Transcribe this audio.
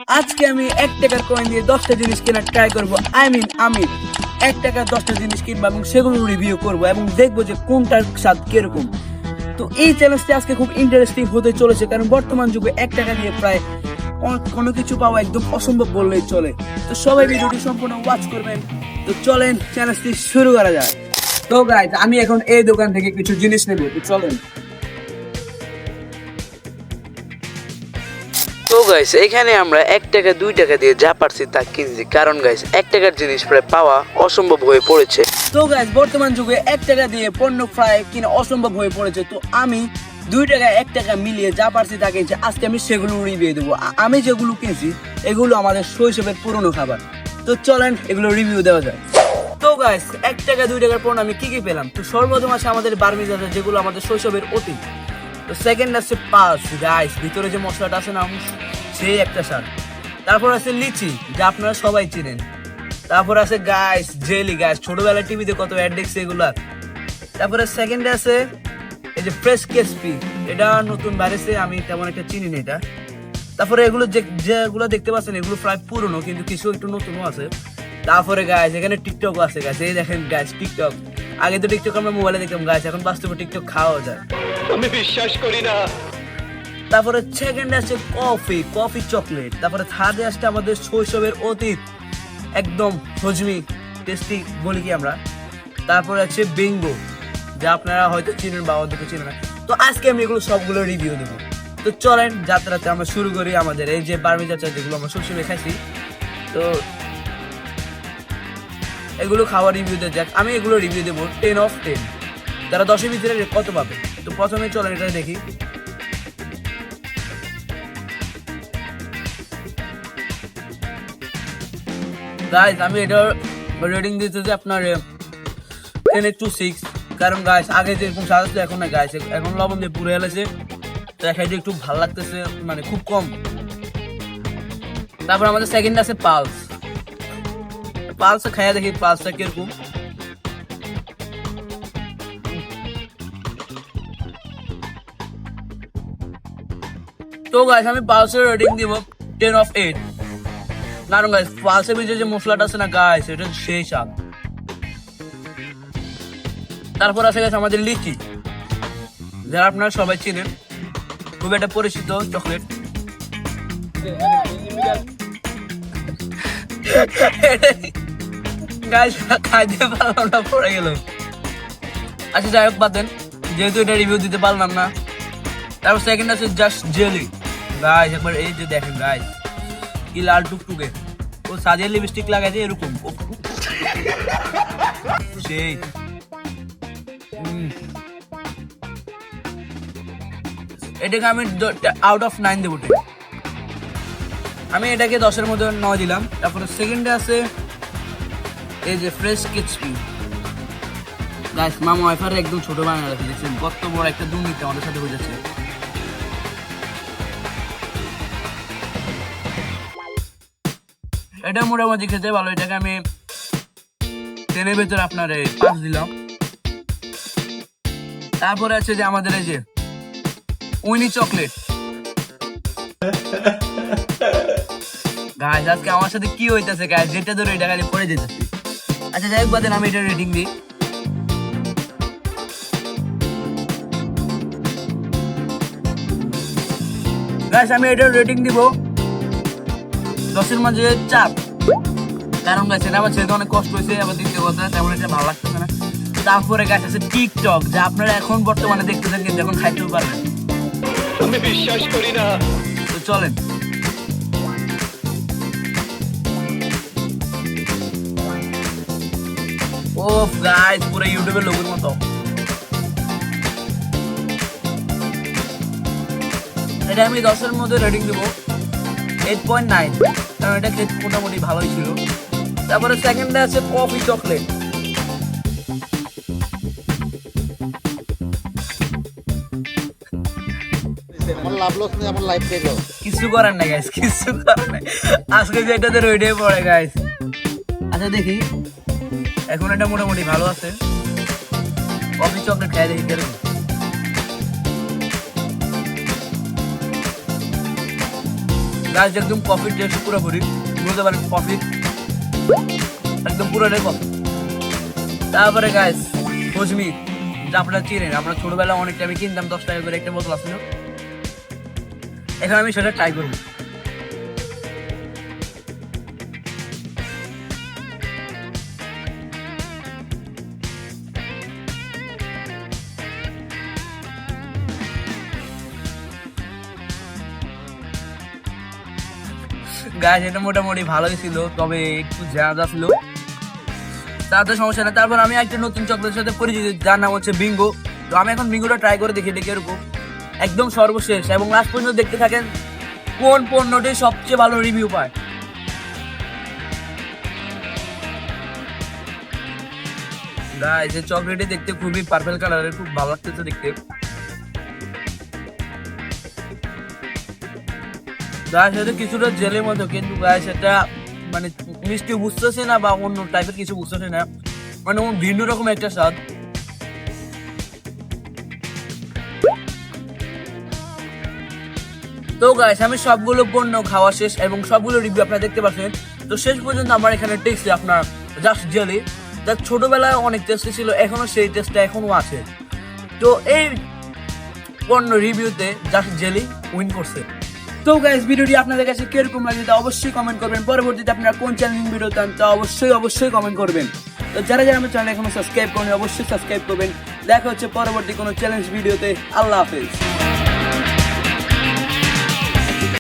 আজকে আমি 1 টাকার কয়েন দিয়ে 10টা জিনিস কেনার ট্রাই করব। আমি 1 টাকার 10টা জিনিস কিনবো এবং সেগুলো রিভিউ করব এবং দেখবো যে কোনটার স্বাদ কিরকম। তো এই চ্যালেঞ্জটি আজকে খুব ইন্টারেস্টিং হতে চলেছে, কারণ বর্তমান যুগে 1 টাকা দিয়ে প্রায় কোনো কিছু পাওয়া একদম অসম্ভব বললেই চলে। তো সবাই ভিডিওটি সম্পূর্ণ ওয়াচ করবেন। তো চলেন চ্যালেঞ্জটি শুরু করা যায়। তো গাইজ, আমি এখন এই দোকান থেকে কিছু জিনিস নেব, তো চলেন। তো গাইস, এখানে আমরা 1 টাকা 2 টাকা দিয়ে যা পারছি তা কিনছি, কারণ গাইস 1 টাকার জিনিস প্রায় পাওয়া অসম্ভব হয়ে পড়েছে। তো গাইজ, বর্তমান যুগে 1 টাকা দিয়ে পণ্য প্রায় কিনা অসম্ভব হয়ে পড়েছে। তো আমি 2 টাকা 1 টাকা মিলিয়ে যা পারছি তা কিনছি। আজকে আমি সেগুলো রিভিউ দেবো। আমি যেগুলো কিনছি এগুলো আমাদের শৈশবের পুরনো খাবার। তো চলেন এগুলো রিভিউ দেওয়া যায়। তো গাইস, 1 টাকা 2 টাকার পণ্য আমি কি পেলাম। তো সর্বপ্রথম আছে আমাদের বার্মিজ আছে, যেগুলো আমাদের শৈশবের অতীত। তো সেকেন্ড আছে পালস গাইস, ভিতরে যে মশলাটা আছে না, সেই একটা স্বাদ। তারপর আছে লিচি, যা আপনারা সবাই চিনেন। তারপর আছে গাইস জেলি, গাইস ছোটবেলায় টিভিতে কত অ্যাড দেখছে এগুলা। তারপরে সেকেন্ডে আছে এই যে ফ্রেশ কেসপি, এটা নতুন বাইরেছে, আমি তেমন একটা চিনি না এটা। তারপরে এগুলো যেগুলো দেখতে পাচ্ছেন এগুলো প্রায় পুরনো, কিন্তু কিছু একটু নতুনও আছে। তারপরে গাইস এখানে টিকটক আছে গাইস, এই দেখেন গাইস টিকটক। আগে তো টিকটক আমরা মোবাইলে দেখতাম গাইস, এখন বাস্তবে টিকটক খাওয়া যায়। আমি বিশ্বাস করি না। তারপরে সেকেন্ড আছে কফি চকলেট। তারপরে থার্ডে আসছে আমাদের শৈশবের অতীত, একদম হজমি টেস্টি বলি কি আমরা। তারপরে আছে বিঙ্গো, যা আপনারা হয়তো চিনেন বা অন্তত চিনেন না। তো আজকে আমি এগুলো সবগুলো রিভিউ দেবো। তো চলেন যাত্রাতে আমরা শুরু করি আমাদের এই যে বার্মিজ আচার, যেগুলো আমরা শৈশবে খাইছি। তো এগুলো খাওয়ার রিভিউ দেওয়া যাক। আমি এগুলো রিভিউ দেবো 10 of 10। তারা 10-এর ভিতরে কত পাবে। তো প্রথমে চলেন এটা দেখি। গাইস, আমি এটার রেটিং দিতে যে আপনার 10/6, কারণ গাইস আগে যেরকম স্বাদ ছিল এখন না গাইস, এখন লবণ দিয়ে পুড়ে এলেছে। তো খাইতে একটু ভালো লাগতেছে, মানে খুব কম। তারপর আমাদের সেকেন্ড আছে পালস খাইয়া দেখি পালসটা কিরকম। তো গাইস, আমি পালসের রেটিং দিব 10 of 8, কারণ গাইস পালসের ভিতরে যে মশলাটা আছে না গাইস, এটা সেই স্বাদ। তারপর আছে গাইস আমাদের লিচি, যারা আপনারা সবাই চিনেন, খুব একটা পরিচিত চকলেট। গাইস খাইতে পারলাম না, পড়ে গেল। আচ্ছা যাই হোক, বাদেন, যেহেতু এটা রিভিউ দিতে পারলাম না। তারপর সেকেন্ড আছে জাস্ট জেলি গাইস, একবার এই যে দেখেন গাইস, কি লাল টুকটুকে। ও সাজের লিপস্টিক লাগাই দিয়ে এরকম সেই। এটাকে আমি আউট অফ 9 দেবো। আমি এটাকে 10-এর মধ্যে 9 দিলাম। তারপরে সেকেন্ডে আছে এই যে ফ্রেশ কেসপি গাইস, মামা ওয়াইফার একদম ছোট বানানো রাখি, দেখছেন কত বড় একটা দুর্নীতি আমাদের সাথে হয়ে যাচ্ছে। এটা মোটামুটি খেতে ভালো, এটাকে আমি 10-এর ভেতরে আপনার 5 দিলাম। তারপরে আছে যে আমাদের এই যে উইনি চকলেট গাইস, আজকে আমার সাথে কি হইতাছে গাইস, যেটা ধরে এটা খালি পড়ে যেতেছি। আচ্ছা যাই হোক, বাদেন, আমি এটা রেটিং দিই। গাইস আমি এটা রেটিং দিব 10-এর মাঝে 4, কারণ গাইস এটা আমার ছেলে অনেক কষ্ট হয়েছে, আবার দ্বিতীয় কথা তেমন এটা ভালো লাগতেছে না। তারপরে গাইস আছে টিকটক, যা আপনারা এখন বর্তমানে দেখতেছেন, কিন্তু এখন খাইতেও পারবেন। আমি বিশ্বাস করি না। তো চলেন। ওফ গাইস, পুরো ইউটিউবের লোগোর মতো। এটা আমি 10-এর মধ্যে রেটিং দেবো 8.9, কারণ এটা খেতে মোটামুটি ভালোই ছিল। তারপরে সেকেন্ডে আছে কফি চকলেট। কিছু করার নাই গাইস, কিছু করার নাই, আজকে যেটাতে রইডে পড়ে গাইস। আচ্ছা দেখি, এখন এটা মোটামুটি ভালো আছে। কফি চকলেট খাই দেখি কিরকম। গাছ একদম কফির টেস্ট পুরোপুরি বলতে পারেন কফি একদম পুরোটাই কফি। তারপরে গাছ ফজমি, যা আপনারা চিনেন, আমরা ছোটবেলায় অনেক টাইমে কিনতাম 10 টাকা করে একটা বোতল আসছিল। এখন আমি সেটা ট্রাই করবো। গাছ এটা মোটামুটি ভালোই ছিল, তবে একটু ঝাঁঝা ছিল, তাতে সমস্যা না। তারপর আমি একটা নতুন চকলেটের সাথে পরিচিত, যার নাম হচ্ছে বিঙ্গো। তো আমি এখন বিঙ্গোটা ট্রাই করে দেখি এটা কিরকম, একদম সর্বশেষ এবং লাস্ট পর্যন্ত দেখতে থাকেন কোন পণ্যটি সবচেয়ে ভালো রিভিউ পায়। গাইস এই চকলেটটি দেখতে খুবই পার্পল কালারের, খুব ভালো লাগতেছে দেখতে। গাছ এটা কিছুটা জেলের মতো, কিন্তু গাছ এটা মানে মিষ্টি বুঝতেছে না বা অন্য টাইপের কিছু বুঝতেছে না, মানে ভিন্ন রকম একটা স্বাদ। তো গাইস আমি সবগুলো পণ্য খাওয়া শেষ এবং সবগুলো রিভিউ আপনারা দেখতে পাচ্ছেন। তো শেষ পর্যন্ত আমার এখানে টেস্টে আপনার জাস্ট জেলি, তার ছোটবেলায় অনেক টেস্টি ছিল, এখনো সেই টেস্টটা এখনো আছে। তো এই পণ্য রিভিউতে জাস্ট জেলি উইন করছে। তো গাইস ভিডিওটি আপনাদের কাছে কিরকম লাগে তা অবশ্যই কমেন্ট করবেন। পরবর্তীতে আপনারা কোন চ্যালেঞ্জিং ভিডিও চান তা অবশ্যই কমেন্ট করবেন। তো যারা আমার চ্যানেল এখনো সাবস্ক্রাইব করেন অবশ্যই সাবস্ক্রাইব করবেন। দেখা হচ্ছে পরবর্তী কোনো চ্যালেঞ্জ ভিডিওতে। আল্লাহ হাফেজ।